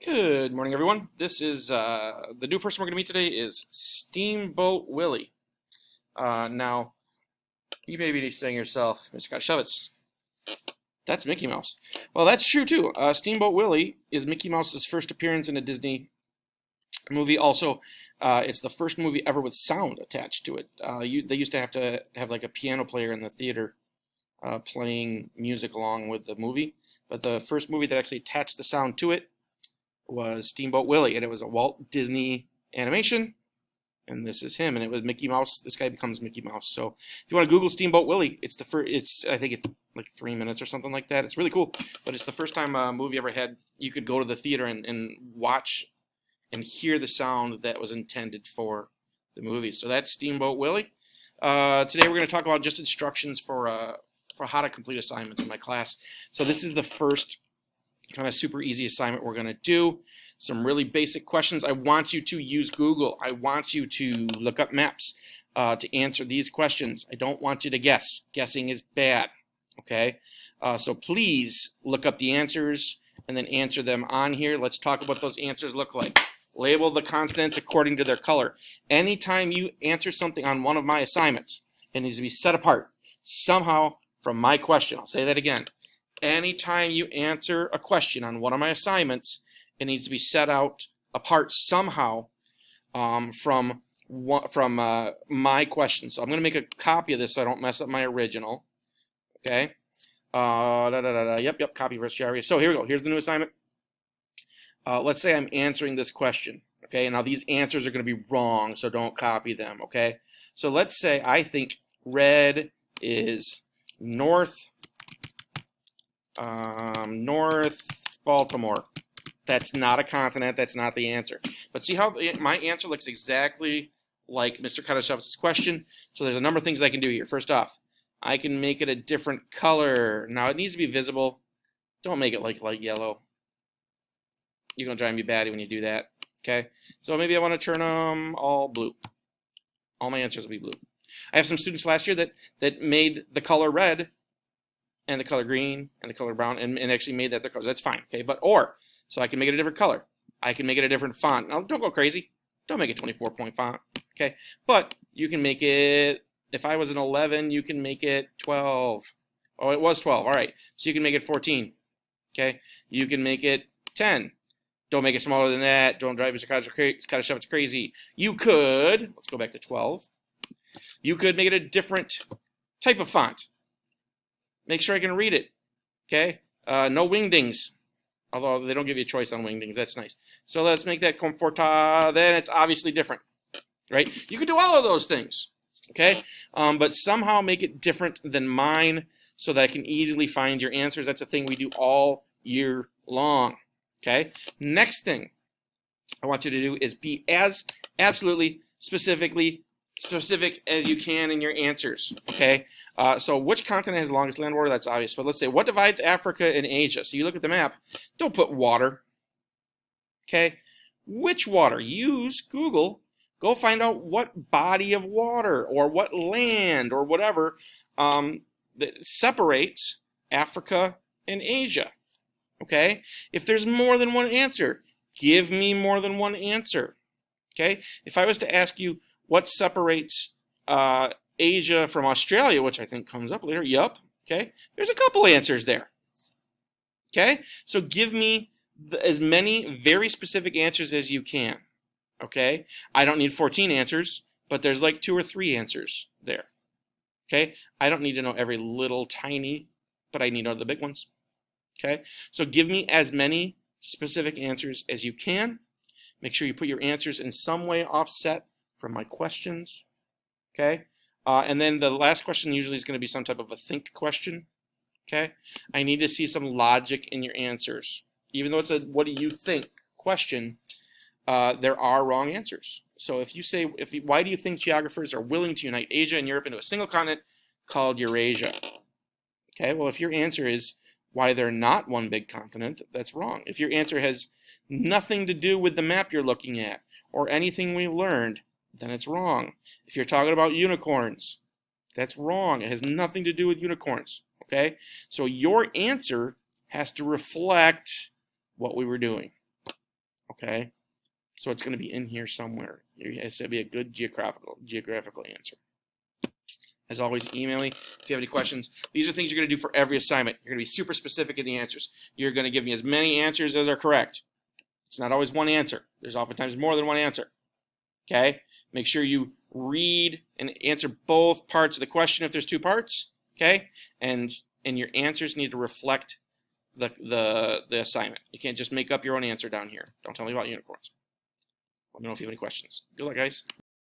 Good morning, everyone. This is the new person we're going to meet today is Steamboat Willie. Now, you may be saying to yourself, Mr. Kotashevitz, that's Mickey Mouse. Well, that's true too. Steamboat Willie is Mickey Mouse's first appearance in a Disney movie. Also, it's the first movie ever with sound attached to it. They used to have like a piano player in the theater playing music along with the movie, but the first movie that actually attached the sound to it was Steamboat Willie, and it was a Walt Disney animation, and this is him, and it was Mickey Mouse. This guy becomes Mickey Mouse. So if you want to Google Steamboat Willie, it's the first. I think it's like 3 minutes or something like that. It's really cool, but it's the first time a movie ever had you could go to the theater and watch and hear the sound that was intended for the movie. So that's Steamboat Willie. Today we're going to talk about just instructions for how to complete assignments in my class. So this is the first kind of super easy assignment we're going to do. Some really basic questions. I want you to use Google. I want you to look up maps to answer these questions. I don't want you to guess. Guessing is bad. Okay? So please look up the answers and then answer them on here. Let's talk about what those answers look like. Label the consonants according to their color. Anytime you answer something on one of my assignments, it needs to be set apart somehow from my question. I'll say that again. Anytime you answer a question on one of my assignments, it needs to be set out apart somehow from my question. So I'm going to make a copy of this so I don't mess up my original. Okay. Yep. Copy versus share. So here we go. Here's the new assignment. Let's say I'm answering this question. Okay. Now these answers are going to be wrong, so don't copy them. Okay. So let's say I think red is North Baltimore. That's not a continent. That's not the answer. But see how my answer looks exactly like Mr. Katashevitz's question? So there's a number of things I can do here. First off, I can make it a different color. Now it needs to be visible. Don't make it like light yellow. You're going to drive me batty when you do that. Okay? So maybe I want to turn them all blue. All my answers will be blue. I have some students last year that made the color red and the color green and the color brown and actually made that their colors. That's fine. Okay? So I can make it a different color. I can make it a different font. Now don't go crazy. Don't make it 24-point font. Okay? But you can make it, if I was an 11, you can make it 12. Oh, it was 12. All right. So you can make it 14. Okay? You can make it 10. Don't make it smaller than that. Don't drive Mr. Kotashevitz crazy. You could, let's go back to 12. You could make it a different type of font. Make sure I can read it. Okay? No wingdings. Although they don't give you a choice on wingdings. That's nice. So let's make that Comforta. Then it's obviously different. Right? You could do all of those things. Okay? But somehow make it different than mine so that I can easily find your answers. That's a thing we do all year long. Okay? Next thing I want you to do is be as absolutely specific as you can in your answers. Okay? So which continent has the longest land border? That's obvious. But let's say, what divides Africa and Asia? So you look at the map. Don't put water. Okay? Which water? Use Google. Go find out what body of water or what land or whatever that separates Africa and Asia. Okay? If there's more than one answer, give me more than one answer. Okay? If I was to ask you what separates Asia from Australia, which I think comes up later, yup. Okay? There's a couple answers there. Okay? So give me as many very specific answers as you can. Okay? I don't need 14 answers, but there's like 2 or 3 answers there. Okay? I don't need to know every little tiny, but I need to know the big ones. Okay? So give me as many specific answers as you can. Make sure you put your answers in some way offset from my questions. Okay? And then the last question usually is going to be some type of a think question. Okay? I need to see some logic in your answers. Even though it's a what do you think question, there are wrong answers. So if you say, why do you think geographers are willing to unite Asia and Europe into a single continent called Eurasia? Okay? Well, if your answer is why they're not one big continent, that's wrong. If your answer has nothing to do with the map you're looking at or anything we learned, then it's wrong. If you're talking about unicorns, that's wrong. It has nothing to do with unicorns. Okay? So your answer has to reflect what we were doing. Okay, so it's going to be in here somewhere. It's going to be a good geographical answer. As always, email me if you have any questions. These are things you're going to do for every assignment. You're going to be super specific in the answers. You're going to give me as many answers as are correct. It's not always one answer. There's oftentimes more than one answer. Okay? Make sure you read and answer both parts of the question if there's two parts. Okay? And your answers need to reflect the assignment. You can't just make up your own answer down here. Don't tell me about unicorns. Let me know if you have any questions. Good luck, guys.